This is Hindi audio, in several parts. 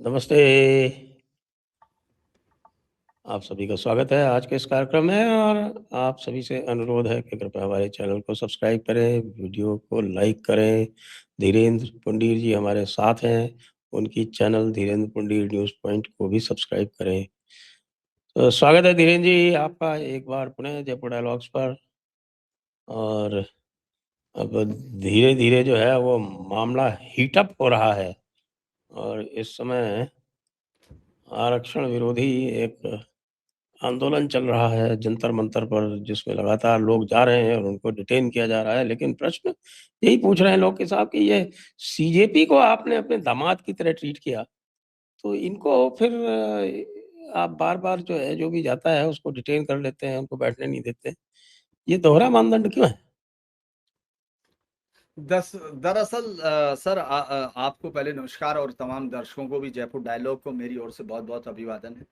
नमस्ते। आप सभी का स्वागत है आज के इस कार्यक्रम में और आप सभी से अनुरोध है कि कृपया हमारे चैनल को सब्सक्राइब करें, वीडियो को लाइक करें। धीरेन्द्र पुंडीर जी हमारे साथ हैं, उनकी channel Dhirendra Pundir news point को भी सब्सक्राइब करें। तो स्वागत है धीरेन्द्र जी आपका एक बार पुनः जयपुर डायलॉग्स पर। और अब धीरे-धीरे जो है वो मामला हीट अप हो रहा है और इस समय आरक्षण विरोधी एक आंदोलन चल रहा है जंतर-मंतर पर, जिसमें लगातार लोग जा रहे हैं और उनको डिटेन किया जा रहा है। लेकिन प्रश्न यही पूछ रहे हैं लोग कि साहब कि ये सीजेपी को आपने अपने दामाद की तरह ट्रीट किया, तो इनको फिर आप बार-बार जो है, जो भी जाता है उसको डिटेन कर लेते हैं, उनको बैठने नहीं देते। ये दोहरा मानदंड क्यों है? दस दरअसल सर आपको पहले नमस्कार और तमाम दर्शकों को भी जयपुर डायलॉग को मेरी ओर से बहुत-बहुत अभिवादन है।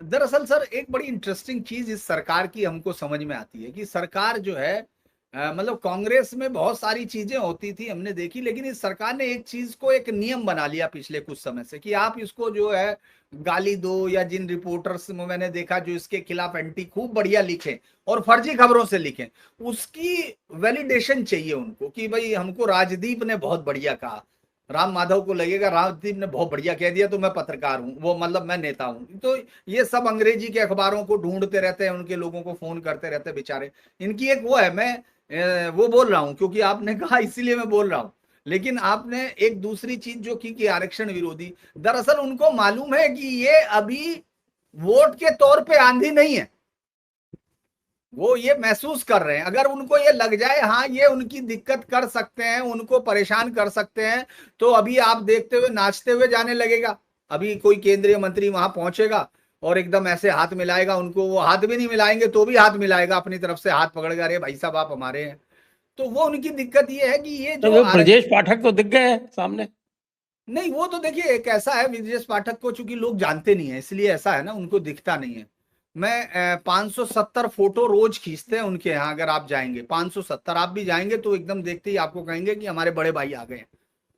दरअसल सर एक बड़ी इंटरेस्टिंग चीज़ इस सरकार की हमको समझ में आती है कि सरकार जो है मतलब कांग्रेस में बहुत सारी चीज़ें होती थी हमने देखी, लेकिन इस सरकार ने एक चीज़ को एक नियम बना लिया पिछले कुछ समय से कि आप इसको जो है गाली दो, या जिन रिपोर्टर्स में मैंने देखा जो इसके खिलाफ एंटी खूब बढ़िया लिखे और फर्जी खबरों से लिखे, उसकी वैलिडेशन चाहिए उनको कि भाई हमको राजदीप ने बहुत बढ़िया कहा, राम माधव को लगेगा राजदीप ने बहुत बढ़िया कह दिया तो मैं पत्रकार हूं, वो मतलब मैं नेता हूं। तो ये सब अंग्रेजी के अखबारों को ढूंढते रहते हैं, उनके लोगों को फोन करते रहते हैं बेचारे। इनकी एक वो है, मैं वो बोल रहा हूं क्योंकि आपने कहा इसीलिए मैं बोल रहा हूं। लेकिन आपने एक दूसरी चीज जो की कि आरक्षण विरोधी, दरअसल उनको मालूम है कि ये अभी वोट के तौर पे आंधी नहीं है, वो ये महसूस कर रहे हैं। अगर उनको ये लग जाए हाँ ये उनकी दिक्कत कर सकते हैं, उनको परेशान कर सकते हैं, तो अभी आप देखते हुए नाचते हुए जाने लगेगा। अभी कोई केंद्रीय मंत्री वहां पहुंचेगा और एकदम ऐसे हाथ मिलाएगा उनको, वो हाथ भी नहीं मिलाएंगे तो भी हाथ मिलाएगा अपनी तरफ से, हाथ पकड़ेगा, अरे भाई साहब आप हमारे हैं। तो वो उनकी दिक्कत ये है कि ये तो जो वो आरक्षण, ब्रजेश पाठक तो दिख गए हैं सामने। नहीं वो तो देखिए एक ऐसा है, विजय पाठक को चूंकि लोग जानते नहीं है इसलिए ऐसा है ना, उनको दिखता नहीं है। मैं 570 फोटो रोज खींचते हैं उनके यहाँ, अगर आप जाएंगे 570, आप भी जाएंगे तो एकदम देखते ही आपको कहेंगे कि हमारे बड़े भाई आ गए हैं,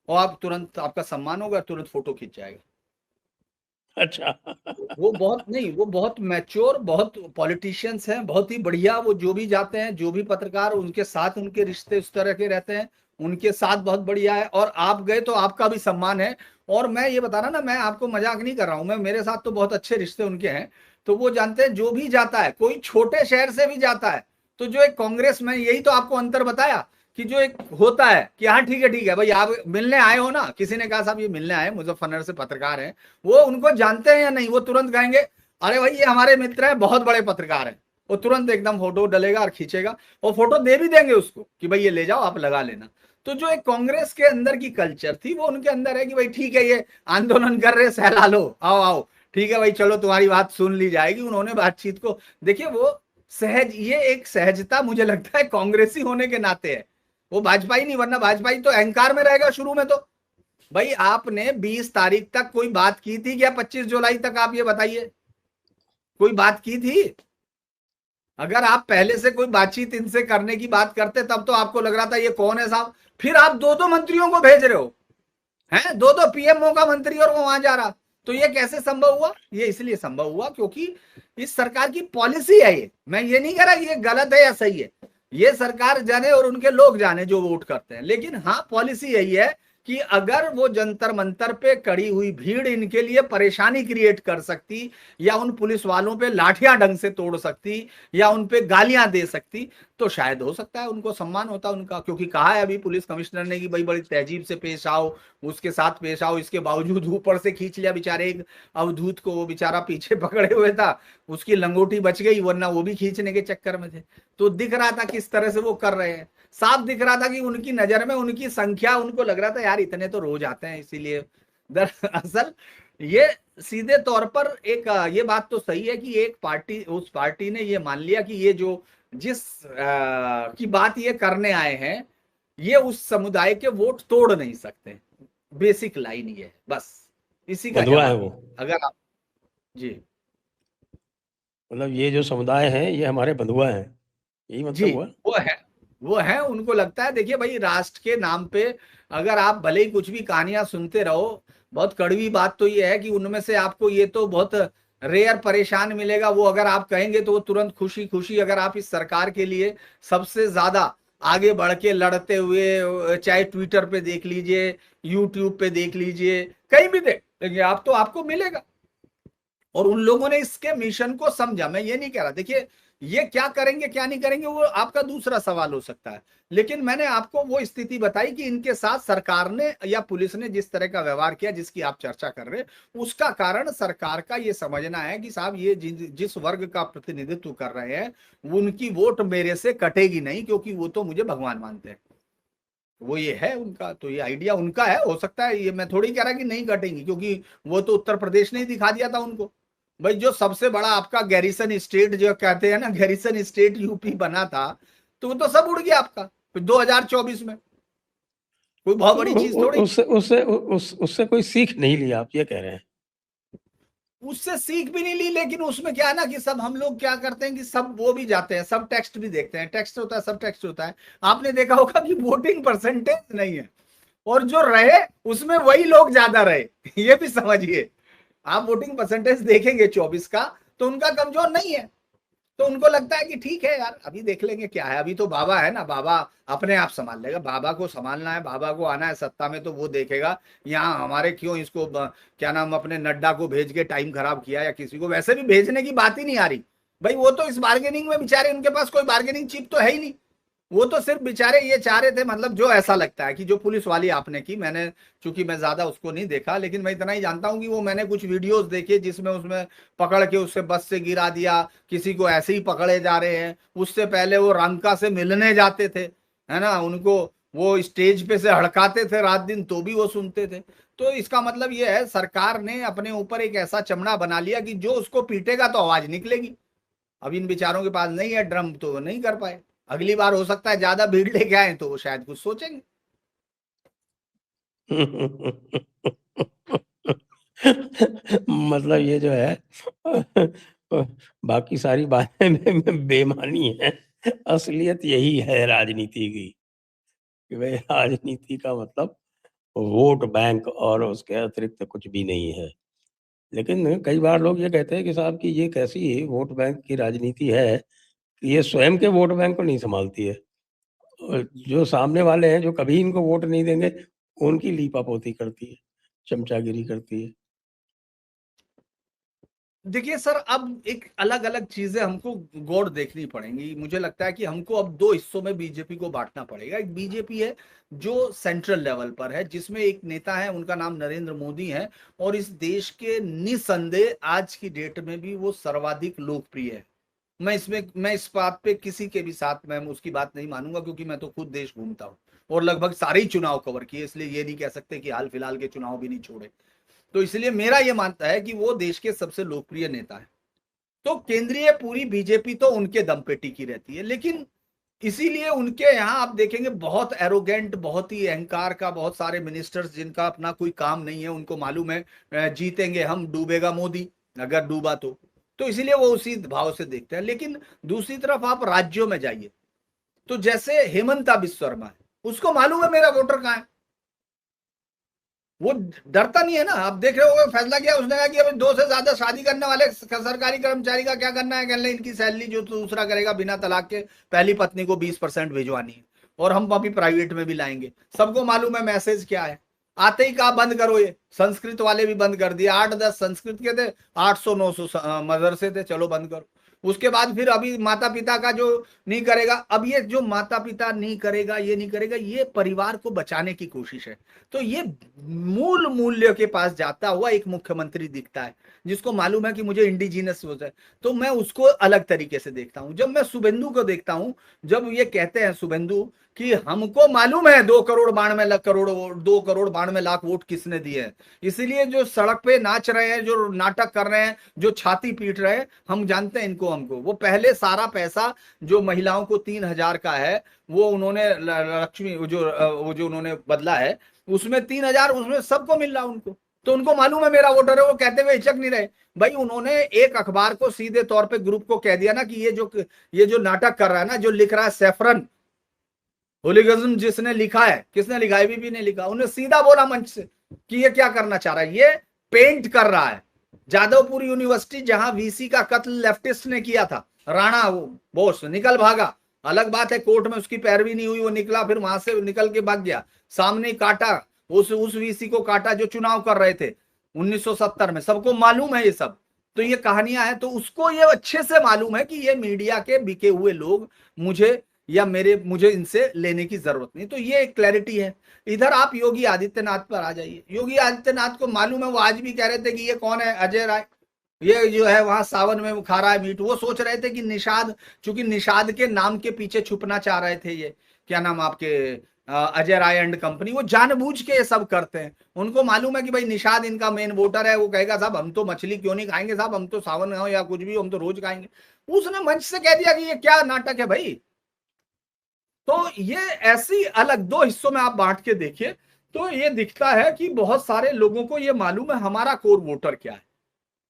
और आप तुरंत आपका सम्मान होगा, तुरंत फोटो खींच जाएगा। अच्छा। वो बहुत नहीं, वो बहुत मैच्योर, बहुत पॉलिटिशियंस हैं, बहुत ही बढ़िया। वो जो भी जाते हैं, जो भी पत्रकार उनके साथ, उनके रिश्ते उस तरह के रहते हैं, उनके साथ बहुत बढ़िया है। और आप गए तो आपका भी सम्मान है। और मैं ये बता रहा ना, मैं आपको मजाक नहीं कर रहा हूं, मैं मेरे साथ तो बहुत अच्छे रिश्ते उनके हैं। तो वो जानते हैं जो भी जाता है, कोई छोटे शहर से भी जाता है, तो जो एक कांग्रेस में, यही तो आपको अंतर बताया कि जो एक होता है कि हाँ ठीक है भाई आप मिलने आए हो ना, किसी ने कहा साहब ये मिलने आए मुजफ्फरनगर से पत्रकार हैं, वो उनको जानते हैं या नहीं, वो तुरंत कहेंगे अरे भाई ये हमारे मित्र हैं, बहुत बड़े पत्रकार हैं। वो तुरंत एकदम फोटो डलेगा और खींचेगा, और फोटो दे भी देंगे उसको कि भाई ये ले जाओ आप लगा लेना। तो जो एक कांग्रेस के अंदर की कल्चर थी वो उनके अंदर है कि भाई ठीक है ये आंदोलन कर रहे, सहला लो, आओ आओ, ठीक है भाई चलो तुम्हारी बात सुन ली जाएगी। उन्होंने बातचीत को देखिए, वो सहज, ये एक सहजता मुझे लगता है कांग्रेसी होने के नाते है। वो भाजपा ही नहीं, वरना भाजपा ही तो अहंकार में रहेगा शुरू में। तो भाई आपने 20 तारीख तक कोई बात की थी क्या? 25 जुलाई तक आप ये बताइए, कोई बात की थी? अगर आप पहले से कोई बातचीत इनसे करने की बात करते तब तो आपको लग रहा था ये कौन है साहब। फिर आप दो दो मंत्रियों को भेज रहे हो, हैं दो दो पीएमओ का मंत्री, और वो वहां जा रहा। तो ये कैसे संभव हुआ? ये इसलिए संभव हुआ क्योंकि इस सरकार की पॉलिसी है ये। मैं ये नहीं कह रहा ये गलत है या सही है, ये सरकार जाने और उनके लोग जाने जो वोट करते हैं, लेकिन हाँ पॉलिसी यही है कि अगर वो जंतर मंतर पे कड़ी हुई भीड़ इनके लिए परेशानी क्रिएट कर सकती, या उन पुलिस वालों पे लाठियां ढंग से तोड़ सकती, या उन पे गालियां दे सकती, तो शायद हो सकता है उनको सम्मान होता उनका। क्योंकि कहा है अभी पुलिस कमिश्नर ने कि भाई बड़ी तहजीब से पेश आओ, उसके साथ पेश आओ। इसके बावजूद ऊपर से खींच लिया बेचारे एक अवधूत को, वो बेचारा पीछे पकड़े हुए था, उसकी लंगोटी बच गई, वरना वो भी खींचने के चक्कर में थे। तो दिख रहा था किस तरह से वो कर रहे हैं, साफ दिख रहा था कि उनकी नजर में उनकी संख्या, उनको लग रहा था यार इतने तो रोज आते हैं, इसीलिए। दरअसल ये सीधे तौर पर एक ये बात तो सही है कि एक पार्टी, उस पार्टी ने ये मान लिया कि ये जो जिस की बात ये करने आए हैं, ये उस समुदाय के वोट तोड़ नहीं सकते। बेसिक लाइन ये है, बस इसी का बंधुआ है जवाब वो। है। अगर आप, जी मतलब ये जो समुदाय है ये हमारे बंधुआ हैं, यही जी, मतलब हुआ। वो है, वो है। उनको लगता है देखिए भाई राष्ट्र के नाम पे अगर आप भले ही कुछ भी कहानियां सुनते रहो, बहुत कड़वी बात तो ये है कि उनमें से आपको ये तो बहुत रेयर परेशान मिलेगा, वो अगर आप कहेंगे तो वो तुरंत खुशी खुशी, अगर आप इस सरकार के लिए सबसे ज्यादा आगे बढ़ के लड़ते हुए, चाहे ट्विटर पे देख लीजिए, यूट्यूब पे देख लीजिए, कहीं भी देख लेंगे आप, तो आपको मिलेगा। और उन लोगों ने इसके मिशन को समझा, मैं ये नहीं कह रहा, देखिए ये क्या करेंगे क्या नहीं करेंगे वो आपका दूसरा सवाल हो सकता है, लेकिन मैंने आपको वो स्थिति बताई कि इनके साथ सरकार ने या पुलिस ने जिस तरह का व्यवहार किया जिसकी आप चर्चा कर रहे हैं, उसका कारण सरकार का ये समझना है कि साहब ये जिस वर्ग का प्रतिनिधित्व कर रहे हैं उनकी वोट मेरे से कटेगी नहीं, क्योंकि वो तो मुझे भगवान मानते हैं। वो ये है उनका, तो ये आइडिया उनका है, हो सकता है, ये मैं थोड़ी कह रहा कि नहीं कटेंगी, क्योंकि वो तो उत्तर प्रदेश ने ही दिखा दिया था उनको। भाई जो सबसे बड़ा आपका गैरिसन स्टेट जो कहते हैं ना, गैरिसन स्टेट यूपी बना था, तो वो तो सब उड़ गया आपका 2024 में। कोई बहुत बड़ी चीज थोड़ी, उससे कोई सीख नहीं ली, आप ये कह रहे हैं? उससे सीख भी नहीं ली, लेकिन उसमें क्या है ना कि सब हम लोग क्या करते हैं कि सब वो भी जाते हैं, सब टेक्स्ट भी देखते हैं, टेक्स्ट होता है, सब टेक्स्ट होता है। आपने देखा होगा कि वोटिंग परसेंटेज नहीं है, और जो रहे उसमें वही लोग ज्यादा रहे ये भी समझिए। आप वोटिंग परसेंटेज देखेंगे 24 का, तो उनका कमजोर नहीं है, तो उनको लगता है कि ठीक है यार अभी देख लेंगे क्या है, अभी तो बाबा है ना, बाबा अपने आप संभाल लेगा, बाबा को संभालना है, बाबा को आना है सत्ता में, तो वो देखेगा। यहाँ हमारे क्यों इसको क्या नाम, अपने नड्डा को भेज के टाइम खराब किया, या किसी को, वैसे भी भेजने की बात ही नहीं आ रही। भाई वो तो इस बार्गेनिंग में बेचारे, उनके पास कोई बार्गेनिंग चिप तो है ही नहीं। वो तो सिर्फ बेचारे ये चाह रहे थे, मतलब जो ऐसा लगता है कि जो पुलिस वाली आपने की, मैंने चूंकि मैं ज्यादा उसको नहीं देखा, लेकिन मैं इतना ही जानता हूं कि वो मैंने कुछ वीडियोस देखे जिसमें उसमें पकड़ के उससे बस से गिरा दिया, किसी को ऐसे ही पकड़े जा रहे हैं, उससे पहले वो रंका से मिलने जाते थे, है ना, उनको वो स्टेज पे से हड़काते थे रात दिन, तो भी वो सुनते थे। तो इसका मतलब ये है सरकार ने अपने ऊपर एक ऐसा चमड़ा बना लिया कि जो उसको पीटेगा तो आवाज निकलेगी। अब इन बेचारों के पास नहीं है ड्रम, तो वो नहीं कर पाए। अगली बार हो सकता है ज्यादा भीड़ लेके आए तो वो शायद कुछ सोचेंगे। मतलब ये जो है बाकी सारी बातें में बेमानी है, असलियत यही है राजनीति की, कि भाई राजनीति का मतलब वोट बैंक और उसके अतिरिक्त कुछ भी नहीं है। लेकिन कई बार लोग ये कहते हैं कि साहब कि ये कैसी वोट बैंक की राजनीति है कि ये स्वयं के वोट बैंक को नहीं संभालती है, और जो सामने वाले हैं जो कभी इनको वोट नहीं देंगे उनकी लीपापोती करती है, चमचागिरी करती है। देखिए सर, अब एक अलग अलग चीजें हमको गौर देखनी पड़ेंगी। मुझे लगता है कि हमको अब दो हिस्सों में बीजेपी को बांटना पड़ेगा। एक बीजेपी है जो सेंट्रल लेवल पर है, जिसमें एक नेता है, उनका नाम नरेंद्र मोदी है, और इस देश के निसंदेह आज की डेट में भी वो सर्वाधिक लोकप्रिय है। मैं इस बात पे किसी के भी साथ मैं उसकी बात नहीं मानूंगा, क्योंकि मैं तो खुद देश घूमता हूँ और लगभग सारे ही चुनाव कवर किए, इसलिए ये नहीं कह सकते कि हाल फिलहाल के चुनाव भी नहीं छोड़े। तो इसलिए मेरा ये मानता है कि वो देश के सबसे लोकप्रिय नेता है। तो केंद्रीय पूरी बीजेपी तो उनके दम पे टिकी रहती है, लेकिन इसीलिए उनके यहाँ आप देखेंगे बहुत एरोगेंट, बहुत ही अहंकार का, बहुत सारे मिनिस्टर्स जिनका अपना कोई काम नहीं है, उनको मालूम है जीतेंगे हम, डूबेगा मोदी, अगर डूबा तो इसीलिए वो उसी भाव से देखते हैं। लेकिन दूसरी तरफ आप राज्यों में जाइए, तो जैसे हेमंता बिस्वा शर्मा है, उसको मालूम है मेरा वोटर कहाँ है, वो डरता नहीं है ना। आप देख रहे हो फैसला किया उसने, कहा कि अब 2 से ज्यादा शादी करने वाले सरकारी कर्मचारी का क्या करना है, कहने इनकी सैलरी जो दूसरा करेगा बिना तलाक के पहली पत्नी को 20% भिजवानी है, और हम अभी प्राइवेट में भी लाएंगे। सबको मालूम है मैसेज क्या है। आते ही कहा बंद करो, ये संस्कृत वाले भी बंद कर दिए, 8-10 संस्कृत के थे, 800-900 मदरसे थे, चलो बंद करो। उसके बाद फिर अभी माता पिता का जो नहीं करेगा, अब ये जो माता पिता नहीं करेगा, ये नहीं करेगा, ये परिवार को बचाने की कोशिश है। तो ये मूल मूल्य के पास जाता हुआ एक मुख्यमंत्री दिखता है, जिसको मालूम है कि मुझे इंडिजिनस होता है, तो मैं उसको अलग तरीके से देखता हूं। जब मैं शुभेंदु को देखता हूं, जब ये कहते हैं शुभेंदु कि हमको मालूम है 2 करोड़ 92 लाख वोट किसने दिए हैं, इसीलिए जो सड़क पे नाच रहे हैं, जो नाटक कर रहे हैं, जो छाती पीट रहे हैं, हम जानते हैं इनको, हमको वो पहले सारा पैसा जो महिलाओं को 3,000 का है, वो उन्होंने लक्ष्मी वो जो उन्होंने बदला है, उसमें 3,000 उसमें सबको मिल रहा उनको, तो उनको मालूम है मेरा वोटर है। वो कहते हुए हिचक नहीं रहे। भाई उन्होंने एक अखबार को सीधे तौर पे ग्रुप को कह दिया ना कि ये जो नाटक कर रहा है ना, जो लिख रहा है सैफरन होलिगज्म, जिसने लिखा है, किसने लिखा है, एबीपी ने लिखा, उन्हें सीधा बोला मंच से कि ये क्या करना चाह रहा है, ये पेंट कर रहा है। जादवपुर यूनिवर्सिटी जहां वीसी का कत्ल लेफ्टिस्ट ने किया था, राणा वो बोस निकल भागा, अलग बात है कोर्ट में उसकी पैरवी नहीं हुई, वो निकला फिर वहां से निकल के भाग गया, सामने काटा उस वीसी को काटा जो चुनाव कर रहे थे 1970 में, सबको मालूम है ये सब। तो ये कहानियां हैं, तो उसको ये अच्छे से मालूम है कि ये मीडिया के बिके हुए लोग मुझे या मुझे इनसे लेने की जरूरत नहीं। तो ये एक क्लैरिटी है। इधर आप योगी आदित्यनाथ पर आ जाइए। योगी आदित्यनाथ को मालूम है, वो आज भी कह रहे थे कि ये कौन है अजय राय, ये जो है वहां सावन में खा रहा है मीट। वो सोच रहे थे कि निषाद, चूंकि निषाद के नाम के पीछे छुपना चाह रहे थे, ये क्या नाम आपके अजय राय एंड कंपनी, वो जानबूझ के ये सब करते हैं। उनको मालूम है कि भाई निषाद इनका मेन वोटर है, वो कहेगा साहब हम तो मछली क्यों नहीं खाएंगे साहब, हम तो सावन हो या कुछ भी, हम तो रोज खाएंगे। उसने मंच से कह दिया कि ये क्या नाटक है भाई। तो ये ऐसी अलग दो हिस्सों में आप बांट के देखिए, तो ये दिखता है कि बहुत सारे लोगों को ये मालूम है हमारा कोर वोटर क्या है,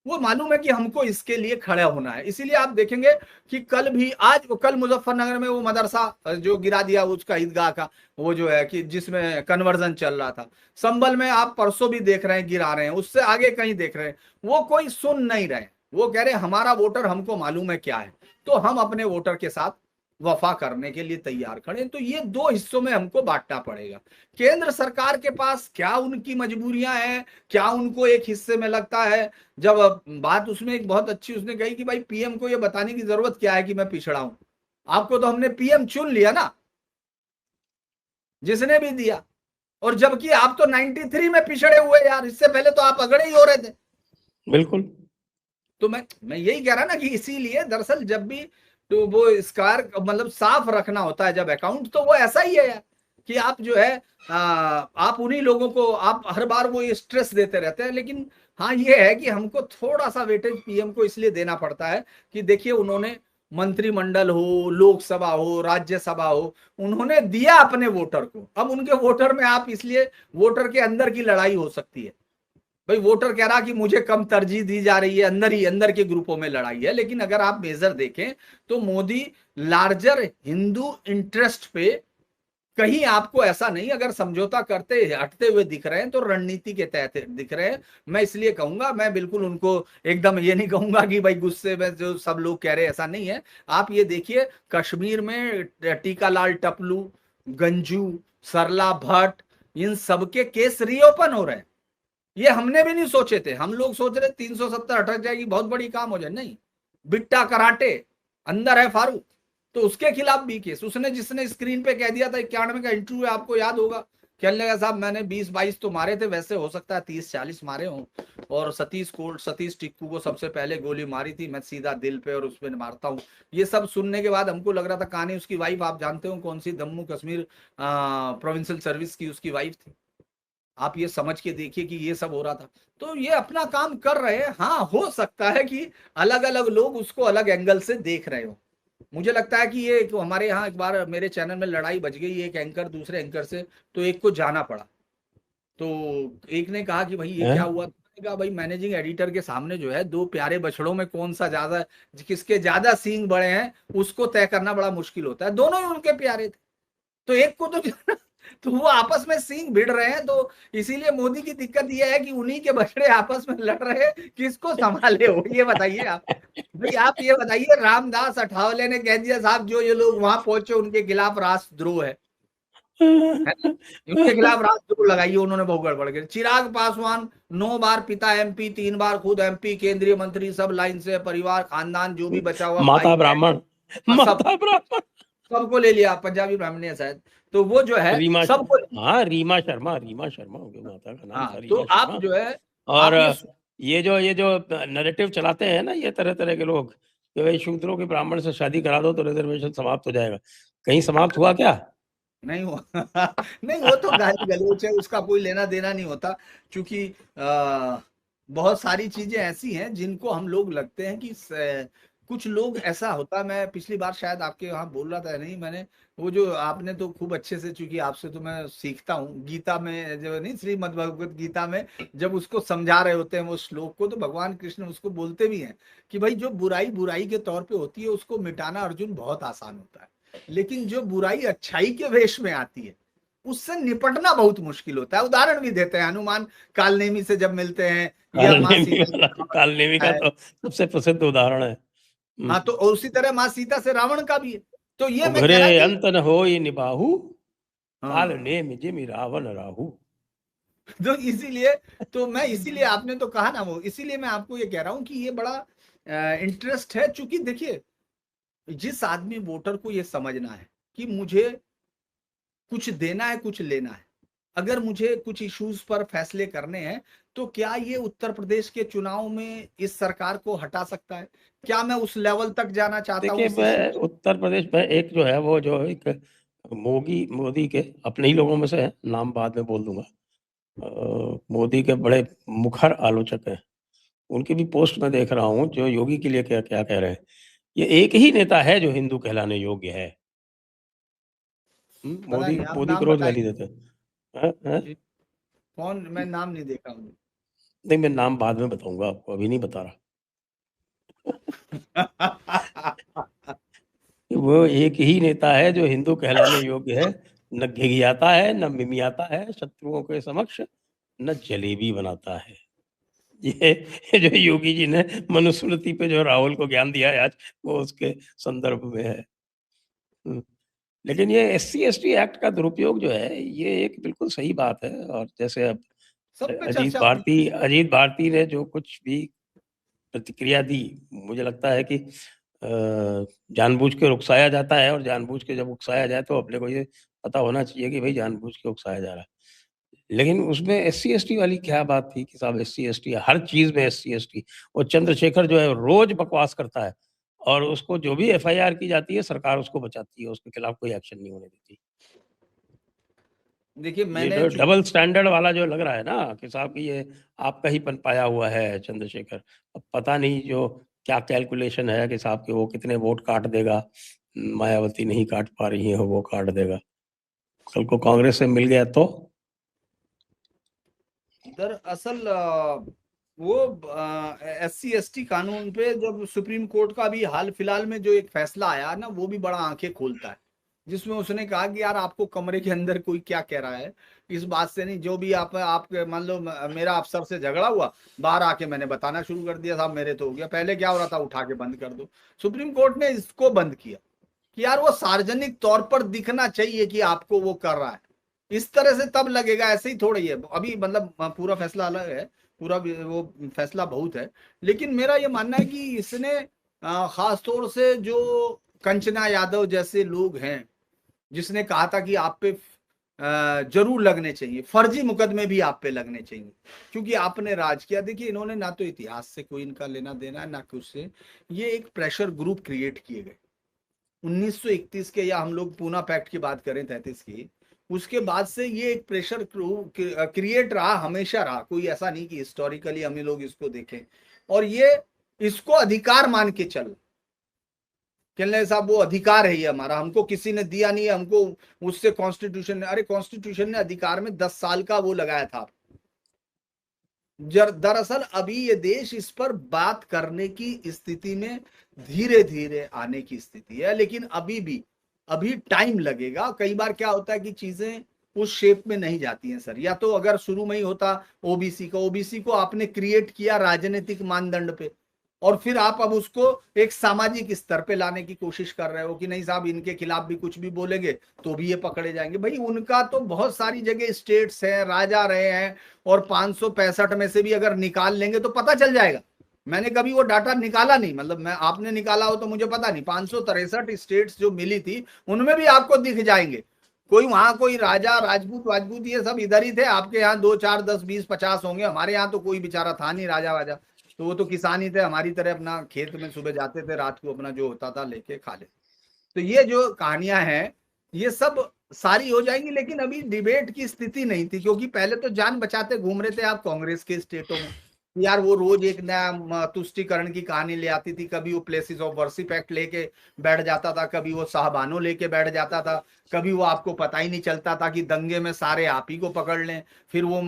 वो मालूम है कि हमको इसके लिए खड़ा होना है। इसीलिए आप देखेंगे कि कल मुजफ्फरनगर में वो मदरसा जो गिरा दिया उसका ईदगाह का, वो जो है कि जिसमें कन्वर्जन चल रहा था, संभल में आप परसों भी देख रहे हैं गिरा रहे हैं, उससे आगे कहीं देख रहे हैं, वो कोई सुन नहीं रहे। वो कह रहे हैं हमारा वोटर हमको मालूम है क्या है, तो हम अपने वोटर के साथ वफा करने के लिए तैयार खड़े। तो ये दो हिस्सों में हमको बांटना पड़ेगा। केंद्र सरकार के पास क्या उनकी मजबूरियां हैं, क्या उनको एक हिस्से में लगता है, जब बात उसमें एक बहुत अच्छी उसने कही कि भाई पीएम को ये बताने की जरूरत क्या है कि मैं पिछड़ा हूं, आपको तो हमने पीएम चुन लिया ना, जिसने भी दिया। और जबकि आप तो 93 में पिछड़े हुए यार, इससे पहले तो आप अगड़े ही हो रहे थे। बिल्कुल। तो मैं यही कह रहा ना कि इसीलिए दरअसल जब भी तो वो स्क्वायर मतलब साफ रखना होता है जब अकाउंट, तो वो ऐसा ही है यार कि आप जो है आप उन्हीं लोगों को आप हर बार वो ये स्ट्रेस देते रहते हैं। लेकिन हाँ ये है कि हमको थोड़ा सा वेटेज पीएम को इसलिए देना पड़ता है कि देखिए उन्होंने मंत्रिमंडल हो, लोकसभा हो, राज्यसभा हो, उन्होंने दिया अपने वोटर को। अब उनके वोटर में आप इसलिए वोटर के अंदर की लड़ाई हो सकती है, भाई वोटर कह रहा कि मुझे कम तरजीह दी जा रही है, अंदर ही अंदर के ग्रुपों में लड़ाई है। लेकिन अगर आप मेजर देखें तो मोदी लार्जर हिंदू इंटरेस्ट पे कहीं आपको ऐसा नहीं, अगर समझौता करते हटते हुए दिख रहे हैं तो रणनीति के तहत दिख रहे हैं। मैं इसलिए कहूंगा, मैं बिल्कुल उनको एकदम ये नहीं कहूंगा कि भाई गुस्से में जो सब लोग कह रहे हैं, ऐसा नहीं है। आप ये देखिए कश्मीर में टीकालाल टपलू, गंजू, सरला भट्ट, इन सबके केस रीओपन हो रहे हैं। ये हमने भी नहीं सोचे थे, हम लोग सोच रहे 370 अटक जाएगी, बहुत बड़ी काम हो जाए, नहीं। बिट्टा कराटे अंदर है फारूक, तो उसके खिलाफ भी केस, उसने जिसने स्क्रीन पे कह दिया था 91 का इंटरव्यू है, आपको याद होगा, कहने लगा साहब मैंने 20-22 तो मारे थे, वैसे हो सकता है 30-40 मारे हों, और सतीश टिक्कू को सबसे पहले गोली मारी थी, मैं सीधा दिल पे और उसमें मारता हूँ। ये सब सुनने के बाद हमको लग रहा था कहानी, उसकी वाइफ आप जानते हो कौन सी, जम्मू कश्मीर प्रोविंशियल सर्विस की उसकी वाइफ थी। आप ये समझ के देखिए कि ये सब हो रहा था। तो ये अपना काम कर रहे हैं। हाँ हो सकता है कि अलग अलग लोग उसको अलग एंगल से देख रहे हो। मुझे लगता है कि ये हमारे यहाँ एक बार मेरे चैनल में लड़ाई बच गई, एक एंकर दूसरे एंकर से, तो एक को जाना पड़ा। तो एक ने कहा कि भाई ये है। क्या हुआ, मैंने कहा भाई मैनेजिंग एडिटर के सामने जो है दो प्यारे बछड़ों में कौन सा ज्यादा, किसके ज्यादा सींग बड़े हैं उसको तय करना बड़ा मुश्किल होता है। दोनों ही उनके प्यारे थे, तो एक को तो वो आपस में सींग भिड़ रहे हैं। तो इसीलिए मोदी की दिक्कत ये है कि उन्हीं के बछड़े आपस में लड़ रहे हैं, किसको संभाले हो, ये बताइए आप। भाई आप ये बताइए, रामदास अठावले ने कह दिया साहब जो ये लोग वहां पहुंचे उनके खिलाफ राष्ट्रद्रोह है ना, उनके खिलाफ राष्ट्रद्रोह लगाइए, उन्होंने बहुत गड़बड़ कर। चिराग पासवान 9 बार पिता एमपी, 3 बार खुद एमपी, केंद्रीय मंत्री, सब लाइन से, परिवार खानदान जो भी बचा हुआ भाई माता ब्राह्मण, सब माता ब्राह्मण। सबको ले लिया, पंजाबी ब्राह्मणी है शायद, तो वो जो है रीमा, सबको। हाँ रीमा शर्मा, रीमा शर्मा हो गई, माता का नाम था हाँ तो रीमा आप शर्मा। जो है और आप ये ये जो नैरेटिव चलाते हैं ना ये तरह तरह के लोग कि भाई शूद्रों के ब्राह्मण से शादी करा दो तो रिजर्वेशन समाप्त हो जाएगा, कहीं समाप्त हुआ क्या? नहीं हुआ नहीं वो तो गाली गलौच है, उसका कोई लेना देना नहीं होता। क्योंकि बहुत सारी चीजें ऐसी हैं जिनको हम लोग लगते हैं कि कुछ लोग ऐसा होता, मैं पिछली बार शायद आपके वहां बोल रहा था, नहीं मैंने, वो जो आपने तो खूब अच्छे से, चूंकि आपसे तो मैं सीखता हूँ, गीता में जो नहीं, श्रीमद् भगवत गीता में जब उसको समझा रहे होते हैं वो श्लोक को, तो भगवान कृष्ण उसको बोलते भी हैं कि भाई जो बुराई बुराई के तौर पे होती है उसको मिटाना अर्जुन बहुत आसान होता है, लेकिन जो बुराई अच्छाई के वेश में आती है उससे निपटना बहुत मुश्किल होता है। उदाहरण भी देते हैं, हनुमान कालनेमी से जब मिलते हैं या माँ कालनेमी सीता वाला, कालनेमी का है। तो सबसे प्रसिद्ध उदाहरण है। हाँ, तो उसी तरह माँ सीता से रावण का भी है। तो ये मैं उघरे कह रहा कि अंत न होई निबाहु, काल हाँ, नेम जिमि रावण राहु। तो इसीलिए, तो मैं इसीलिए, आपने तो कहा ना वो, इसीलिए मैं आपको ये कह रहा हूं कि ये बड़ा इंटरेस्ट है। चूंकि देखिए, जिस आदमी वोटर को ये समझना है कि मुझे कुछ देना है, कुछ लेना है, अगर मुझे कुछ इश्यूज पर फैसले करने हैं, तो क्या ये उत्तर प्रदेश के चुनाव में इस सरकार को हटा सकता है? क्या मैं उस लेवल तक जाना चाहता हूँ देखिए, इस इश्यू? मैं उत्तर प्रदेश में एक जो है वो जो एक मोदी के अपने ही लोगों में से है, नाम बाद में बोल दूंगा। मोदी के बड़े मुखर आलोचक हैं। उनकी भी पोस्ट में देख रहा हूँ जो योगी के लिए क्या क्या कह रहे हैं। ये एक ही नेता है जो हिंदू कहलाने योग्य है। पता मोदी नहीं, आप मोदी को नाम रोज गाली बताइए। देते हैं। जी, कौन? मैं नाम नहीं देखा हूँ। नहीं, मैं नाम बाद में बताऊंगा आपको, अभी नहीं बता रहा। वो एक ही नेता है जो हिंदू कहलाने योग्य है। न घिघियाता है, न मिमियाता है शत्रुओं के समक्ष, न जलेबी बनाता है। ये जो योगी जी ने मनुस्मृति पे जो राहुल को ज्ञान दिया है आज, वो उसके संदर्भ में है। लेकिन ये SC/ST एक्ट का दुरुपयोग जो है, ये एक बिल्कुल सही बात है। और जैसे अब सब पे चर्चा हुई। अजीत भारती ने जो कुछ भी प्रतिक्रिया दी, मुझे लगता है कि जानबूझ के उकसाया जाता है, और जानबूझ के जब उकसाया जाए तो अपने को ये पता होना चाहिए कि भाई जानबूझ के उकसाया जा रहा है। लेकिन उसमें SC/ST वाली क्या बात थी कि साहब SC/ST, हर चीज में SC/ST। और चंद्रशेखर जो है रोज बकवास करता है, और उसको जो भी FIR की जाती है सरकार उसको बचाती है, उसके खिलाफ कोई एक्शन नहीं होने देती। देखिए, ये मैंने जो डबल स्टैंडर्ड वाला जो लग रहा है ना कि साहब कि ये आपका ही पनपाया हुआ है चंद्रशेखर। अब पता नहीं जो क्या कैलकुलेशन है कि साहब कि वो कितने वोट काट देगा। मायावती नहीं काट पा रही है, वो काट देगा। कल को कांग्रेस से मिल गया तो दरअसल वो SC/ST कानून पे जब सुप्रीम कोर्ट का भी हाल फिलहाल में जो एक फैसला आया ना, वो भी बड़ा आंखें खोलता है। जिसमें उसने कहा कि यार, आपको कमरे के अंदर कोई क्या कह रहा है, इस बात से नहीं, जो भी आप मान लो मेरा अफसर से झगड़ा हुआ, बाहर आके मैंने बताना शुरू कर दिया, साहब मेरे तो हो गया, पहले क्या हो रहा था, उठा के बंद कर दो। सुप्रीम कोर्ट ने इसको बंद किया कि यार, वो सार्वजनिक तौर पर दिखना चाहिए कि आपको वो कर रहा है। इस तरह से तब लगेगा, ऐसे ही थोड़ी है अभी, मतलब पूरा फैसला अलग है, पूरा वो फैसला बहुत है। लेकिन मेरा ये मानना है कि इसने खास तौर से जो कंचना यादव जैसे लोग हैं, जिसने कहा था कि आप पे जरूर लगने चाहिए, फर्जी मुकदमे भी आप पे लगने चाहिए, क्योंकि आपने राज किया। देखिए, इन्होंने ना तो इतिहास से कोई इनका लेना देना है, ना कुछ से। ये एक प्रेशर ग्रुप क्रिएट किए गए 1931 के, या हम लोग पूना पैक्ट की बात करें 33 की, उसके बाद से ये एक प्रेशर क्रिएट रहा, हमेशा रहा। कोई ऐसा नहीं कि हिस्टोरिकली हम लोग इसको देखें, और ये इसको अधिकार मान के चल, कहने साहब वो अधिकार है ये हमारा, हमको किसी ने दिया नहीं है, हमको उससे कॉन्स्टिट्यूशन ने, अरे कॉन्स्टिट्यूशन ने अधिकार में 10 साल का वो लगाया था। दरअसल अभी ये देश इस पर बात करने की स्थिति में धीरे धीरे आने की स्थिति है, लेकिन अभी टाइम लगेगा। कई बार क्या होता है कि चीजें उस शेप में नहीं जाती हैं सर। या तो अगर शुरू में ही होता ओबीसी को आपने क्रिएट किया राजनीतिक मानदंड पे, और फिर आप अब उसको एक सामाजिक स्तर पे लाने की कोशिश कर रहे हो कि नहीं साहब, इनके खिलाफ भी कुछ भी बोलेंगे तो भी ये पकड़े जाएंगे। भाई, उनका तो बहुत सारी जगह स्टेट्स हैं, राजा रहे हैं, और 565 में से भी अगर निकाल लेंगे तो पता चल जाएगा। मैंने कभी वो डाटा निकाला नहीं, मतलब मैं, आपने निकाला हो तो मुझे पता नहीं। 563 स्टेट्स जो मिली थी, उनमें भी आपको दिख जाएंगे। कोई वहां कोई राजा राजपूत वाजपूत ये सब इधर ही थे। आपके यहाँ 2 4 10 20 50 होंगे, हमारे यहाँ तो कोई बेचारा था नहीं राजा वाजा। तो वो तो किसान ही थे, हमारी तरह अपना खेत में सुबह जाते थे, रात को अपना जो होता था लेके खा ले। तो ये जो कहानियां हैं, ये सब सारी हो जाएंगी। लेकिन अभी डिबेट की स्थिति नहीं थी, क्योंकि पहले तो जान बचाते घूम रहे थे आप कांग्रेस के स्टेटों में। यार, वो रोज एक नया तुष्टिकरण की कहानी ले आती थी। कभी वो प्लेसेस ऑफ वर्शिप एक्ट लेके बैठ जाता था, कभी वो साहबानो लेके बैठ जाता था, कभी वो आपको पता ही नहीं चलता था कि दंगे में सारे आप ही को पकड़ लें। फिर वो